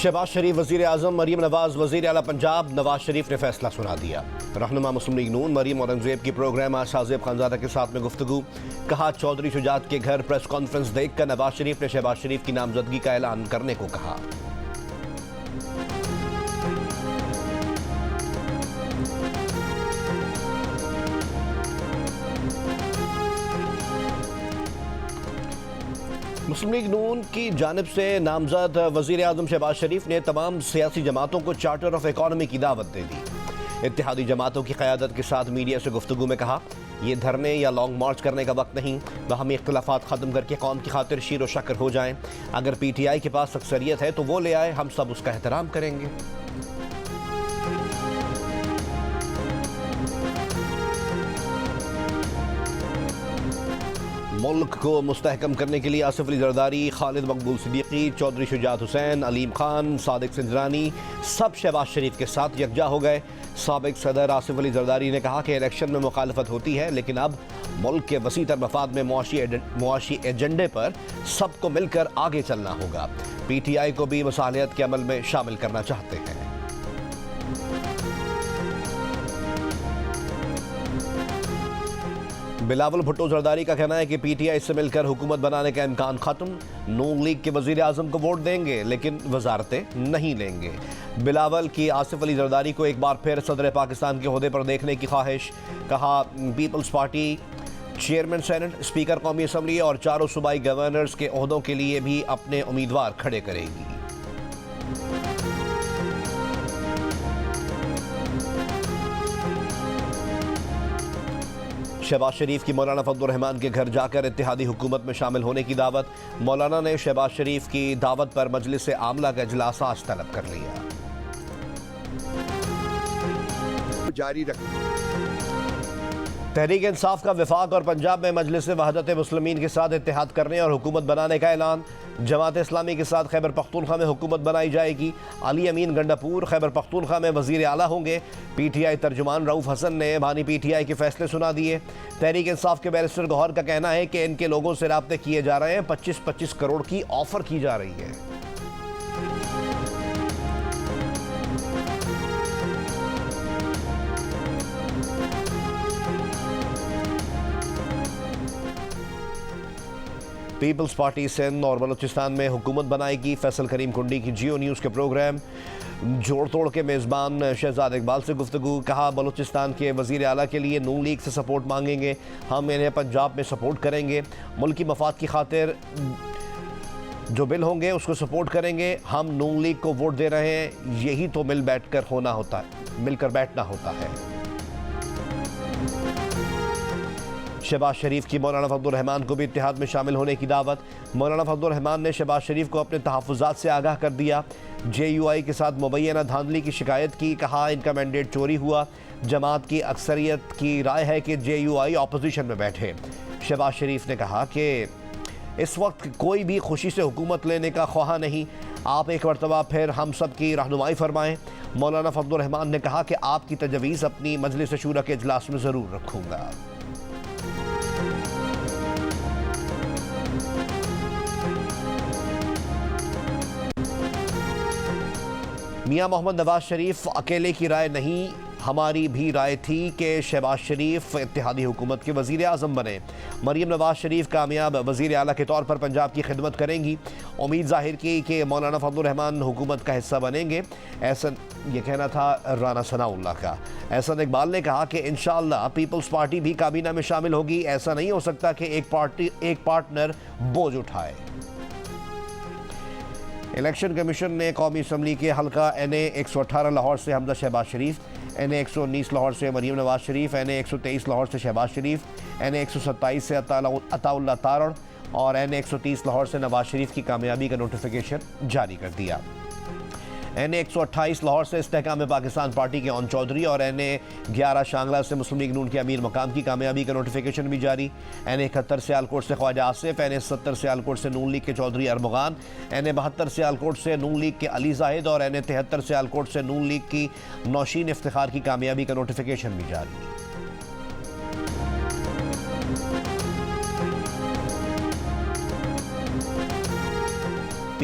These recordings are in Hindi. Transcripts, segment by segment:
शहबाज शरीफ वज़ीर आज़म, मरीम नवाज वज़ीर आला पंजाब। नवाज शरीफ ने फैसला सुना दिया। रहनुमा मुस्लिम लीग नून मरीम औरंगजेब की प्रोग्राम आज शाहजेब खानजादा के साथ में गुफ्तगू। कहा, चौधरी शुजात के घर प्रेस कॉन्फ्रेंस देखकर नवाज शरीफ ने शहबाज शरीफ की नामजदगी का ऐलान करने को कहा। मुस्लिम लीग नून की जानिब से नामजद वज़ीर आज़म शहबाज शरीफ ने तमाम सियासी जमातों को चार्टर ऑफ इकॉनमी की दावत दे दी। इत्तेहादी जमातों की क़यादत के साथ मीडिया से गुफ्तगू में कहा, ये धरने या लॉन्ग मार्च करने का वक्त नहीं, बाहमी इख्तिलाफ़ात ख़त्म करके कौम की खातिर शीर व शक्र हो जाएं। अगर PTI के पास अक्सरियत है तो वो ले आए, हम सब उसका एहतराम करेंगे। मुल्क को मुस्तहकम करने के लिए आसिफ अली जरदारी, खालिद मकबूल सिद्दीकी, चौधरी शुजात हुसैन, अलीम खान, सादिक सिंजरानी सब शहबाज शरीफ के साथ यकजा हो गए। साबिक सदर आसिफ अली जरदारी ने कहा कि इलेक्शन में मुखालफत होती है, लेकिन अब मुल्क के वसी तर मफाद में मुआशी एजेंडे पर सबको मिलकर आगे चलना होगा। PTI को भी मसालियत के अमल में शामिल करना चाहते हैं। बिलावल भुट्टो जरदारी का कहना है कि PTI से मिलकर हुकूमत बनाने का इम्कान खत्म। नून लीग के वज़ीर आज़म को वोट देंगे लेकिन वजारतें नहीं लेंगे। बिलावल की आसिफ अली जरदारी को एक बार फिर सदर पाकिस्तान के ओहदे पर देखने की ख्वाहिश। कहा, peoples party chairman senate, speaker कौमी असम्बली और चारों सूबाई गवर्नर्स के ओहदों के लिए भी अपने उम्मीदवार खड़े करेगी। शहबाज शरीफ की मौलाना फजलुर रहमान के घर जाकर इत्तेहादी हुकूमत में शामिल होने की दावत। मौलाना ने शहबाज शरीफ की दावत पर मजलिस आमला का इजलास आज तलब कर लिया। जारी रख तहरीक इंसाफ का वफाक और पंजाब में मजलिस वहदत मुस्लिमीन के साथ इत्तेहाद करने और हुकूमत बनाने का ऐलान। जमात इस्लामी के साथ खैबर पख्तूनख्वा में हुकूमत बनाई जाएगी। अली अमीन गंडापुर खैबर पख्तूनख्वा में वज़ीर आला होंगे। PTI तर्जुमान रऊफ़ हसन ने बानी PTI के फैसले सुना दिए। तहरीक इंसाफ के बैरिस्टर गौहर का कहना है कि इनके लोगों से राब्ते किए जा रहे हैं, 25-25 करोड़ की ऑफर की जा रही है। पीपल्स पार्टी सिंध और बलूचिस्तान में हुकूमत बनाएगी। फैसल करीम कुंडी की जियो न्यूज़ के प्रोग्राम जोड़ तोड़ के मेज़बान शहजाद इकबाल से गुफ्तगू। कहा, बलूचिस्तान के वज़ीर आला के लिए नून लीग से सपोर्ट मांगेंगे, हम इन्हें पंजाब में सपोर्ट करेंगे। मुल्की मफाद की खातिर जो बिल होंगे उसको सपोर्ट करेंगे। हम नून लीग को वोट दे रहे हैं, यही तो मिलकर बैठना होता है। शहबाज शरीफ की मौलाना फजलुर रहमान को भी इत्तेहाद में शामिल होने की दावत। मौलाना फजलुर रहमान ने शहबाज शरीफ को अपने तहफ़्फ़ुज़ात से आगाह कर दिया। JUI के साथ मुबैना धांधली की शिकायत की। कहा, इनका मैंडेट चोरी हुआ। जमात की अक्सरियत की राय है कि JUI अपोजिशन में बैठे। शहबाज शरीफ ने कहा कि इस वक्त कोई भी खुशी से हुकूमत लेने का ख्वाह नहीं। आप एक मरतबा फिर हम सब की रहनुमाई फरमाएँ। मौलाना फजलुर रहमान ने कहा कि आपकी तजवीज़ अपनी मजलिस शूरा के इजलास में ज़रूर रखूँगा। मियां मोहम्मद नवाज शरीफ अकेले की राय नहीं, हमारी भी राय थी कि शहबाज शरीफ इत्तेहादी हुकूमत के वज़ीर आज़म बने। मरीम नवाज शरीफ कामयाब वज़ीर आला के तौर पर पंजाब की खिदमत करेंगी। उम्मीद जाहिर की कि मौलाना फजलुर रहमान हुकूमत का हिस्सा बनेंगे। ऐसा ये कहना था राना सनाउल्लाह का। एहसन इकबाल ने कहा कि इंशाअल्लाह पीपल्स पार्टी भी काबीना में शामिल होगी। ऐसा नहीं हो सकता कि एक पार्टनर बोझ उठाए। इलेक्शन कमीशन ने कौमी असम्बली के हल्का NA 118 लाहौर से हमजा शहबाज शरीफ, NA 119 लाहौर से मरीम नवाज शरीफ, NA 123 लाहौर से शहबाज शरीफ, NA 127 से अताउल्लाह तारड़ और NA 130 लाहौर से नवाज शरीफ की कामयाबी का नोटिफिकेशन जारी कर दिया। NA 128 लाहौर से इस्तेहकाम पाकिस्तान पार्टी के ओन चौधरी और NA 11 शांगला से मुस्लिम लीग नून के अमीर मकाम की कामयाबी का नोटिफिकेशन भी जारी। NA 71 से आलकोट से ख्वाजा आसिफ, NA 70 से आलकोट से नून लीग के चौधरी अरमगान, NA 72 से आलकोट से नून लीग के अली जाहिद और NA 73 से आलकोट से नून लीग की नौशीन इफ्तिखार की कामयाबी का नोटिफिकेशन भी जारी।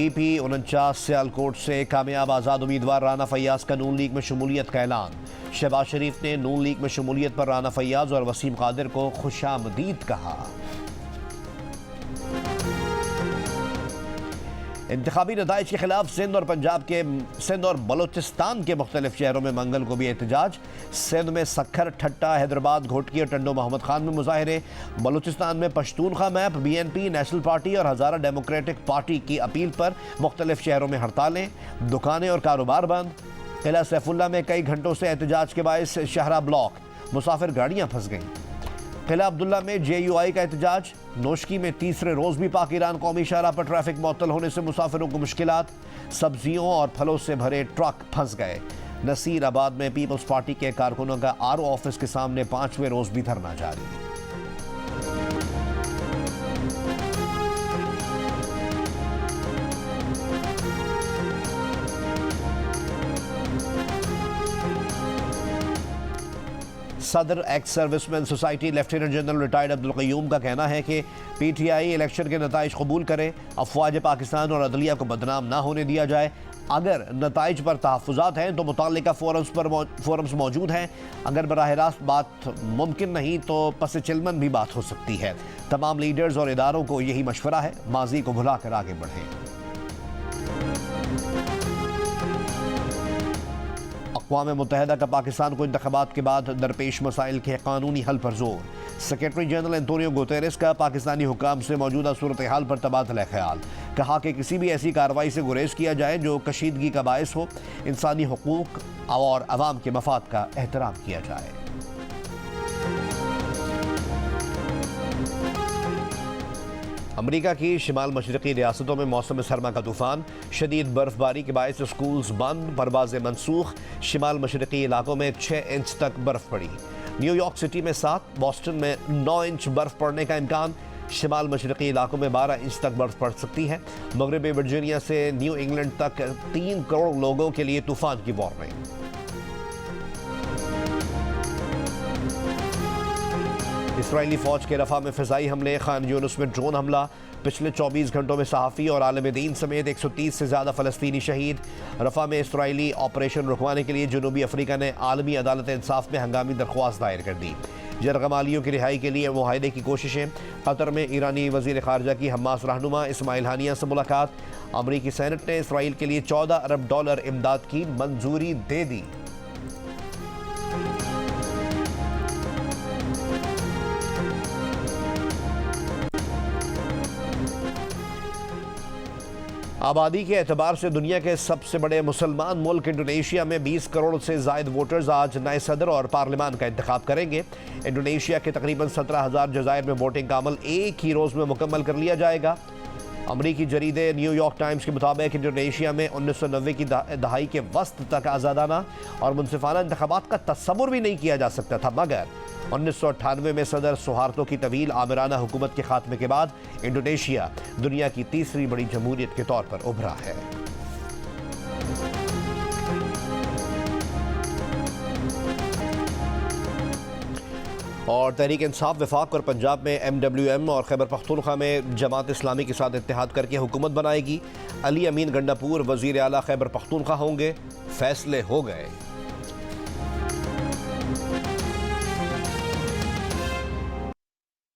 PP 49 सियालकोट से कामयाब आज़ाद उम्मीदवार राना फैयाज का नून लीग में शमूलियत का ऐलान। शहबाज शरीफ ने नून लीग में शमूलियत पर राना फैयाज और वसीम कादिर को खुशामदीद कहा। इंतखाबी नताइज के खिलाफ सिंध और बलोचिस्तान के मुख्तलिफ शहरों में मंगल को भी एहतजाज। सिंध में सखर, ठट्टा, हैदराबाद, घोटकी और टंडो मोहम्मद खान में मुजाहरे। बलोचिस्तान में पश्तूनखा मैप, BNP, नेशनल पार्टी और हज़ारा डेमोक्रेटिक पार्टी की अपील पर मुख्तलिफ शहरों में हड़तालें। दुकानें और कारोबार बंद। किला सैफुल्ला में कई घंटों से एहतजाज के बायस शाहरा ब्लॉक, मुसाफिर गाड़ियाँ फंस गईं। किला अब्दुल्ला में JUI का एहतजाज। नोशकी में तीसरे रोज भी पाक ईरान कौमी शाहराह पर ट्रैफिक मुअत्तल होने से मुसाफिरों को मुश्किलात। सब्जियों और फलों से भरे ट्रक फंस गए। नसीराबाद में पीपल्स पार्टी के कारकुनों का RO ऑफिस के सामने 5वें रोज भी धरना जारी। सदर ex serviceman society lieutenant general retired Abdul Qayyum का कहना है कि PTI इलेक्शन के नताइज कबूल करे, अफवाज पाकिस्तान और अदलिया को बदनाम ना होने दिया जाए। अगर नताइज पर तहफ़्फ़ुज़ात हैं तो मुताल्लिका फोरम्स मौजूद हैं। अगर बराह रास्त बात मुमकिन नहीं तो पस चिलमन भी बात हो सकती है। तमाम लीडर्स और इदारों को यही मशवरा है, माजी को भुला कर आगे बढ़ें। अक़वाम मुत्तहिदा का पाकिस्तान को इंतख़ाबात के बाद दरपेश मसाइल के कानूनी हल पर जोर। सेक्रेटरी जनरल एंटोनियो गुतेरेस का पाकिस्तानी हुकाम से मौजूदा सूरत हाल पर तबादला ख्याल। कहा कि किसी भी ऐसी कार्रवाई से गुरेज किया जाए जो कशीदगी का बायस हो। इंसानी हुकूक और अवाम के मफाद का एहतराम किया जाए। अमरीका की शिमाल मशरक़ी रियासतों में मौसम सरमा का तूफ़ान। शदीद बर्फबारी के बायस स्कूल्स बंद, परवाज़ें मनसूख। शिमाल मशरक़ी इलाकों में 6 इंच तक बर्फ़ पड़ी। न्यूयॉर्क सिटी में 7, बोस्टन में 9 इंच बर्फ़ पड़ने का इम्कान। शिमाल मशरक़ी इलाकों में 12 इंच तक बर्फ़ पड़ सकती है। मगरबी वर्जीनिया से न्यू इंग्लैंड तक 3 करोड़ लोगों के लिए तूफ़ान की वार्निंग। इसराइली फ़ौज के रफ़ा में फ़िज़ाई हमले, खान यूनुस में ड्रोन हमला। पिछले 24 घंटों में सहाफ़ी और आलम दीन समेत 130 से ज़्यादा फ़लस्तीनी शहीद। रफ़ा में इसराइली ऑपरेशन रुकवाने के लिए जनूबी अफ्रीका ने आलमी अदालत इंसाफ में हंगामी दरख्वास्त दायर कर दी। जरगमालियों की रिहाई के लिए मुआहदे की कोशिशें। कतर में ईरानी वज़ीर ख़ारजा की हमास रहनुमा इस्माइल हानिया से मुलाकात। अमरीकी सेनेट ने इसराइल के लिए $14 अरब इमदाद की मंजूरी दे दी। आबादी के एतबार से दुनिया के सबसे बड़े मुसलमान मुल्क इंडोनेशिया में 20 करोड़ से ज़ायद वोटर्स आज नए सदर और पार्लियामान का इंतखाब करेंगे। इंडोनेशिया के तकरीबन 17,000 जज़ायर में वोटिंग का अमल एक ही रोज़ में मुकम्मल कर लिया जाएगा। अमरीकी जरीदे न्यूयॉर्क टाइम्स के मुताबिक इंडोनेशिया में 1990 की दहाई के वस्त तक आज़ादाना और मुनसिफाना इंतखाबात का तस्वुर भी नहीं किया जा सकता था, मगर 1998 में सदर सुहार्तो की तवील आमिराना हुकूमत के खात्मे के बाद इंडोनेशिया दुनिया की तीसरी बड़ी जमहूरियत के तौर पर उभरा है। और तहरीक इंसाफ वफाक और पंजाब में MWM और खैबर पख्तूनख्वा में जमात इस्लामी के साथ इत्तेहाद करके हुकूमत बनाएगी। अली अमीन गंडापुर वज़ीर आला खैबर पख्तूनख्वा होंगे। फैसले हो गए।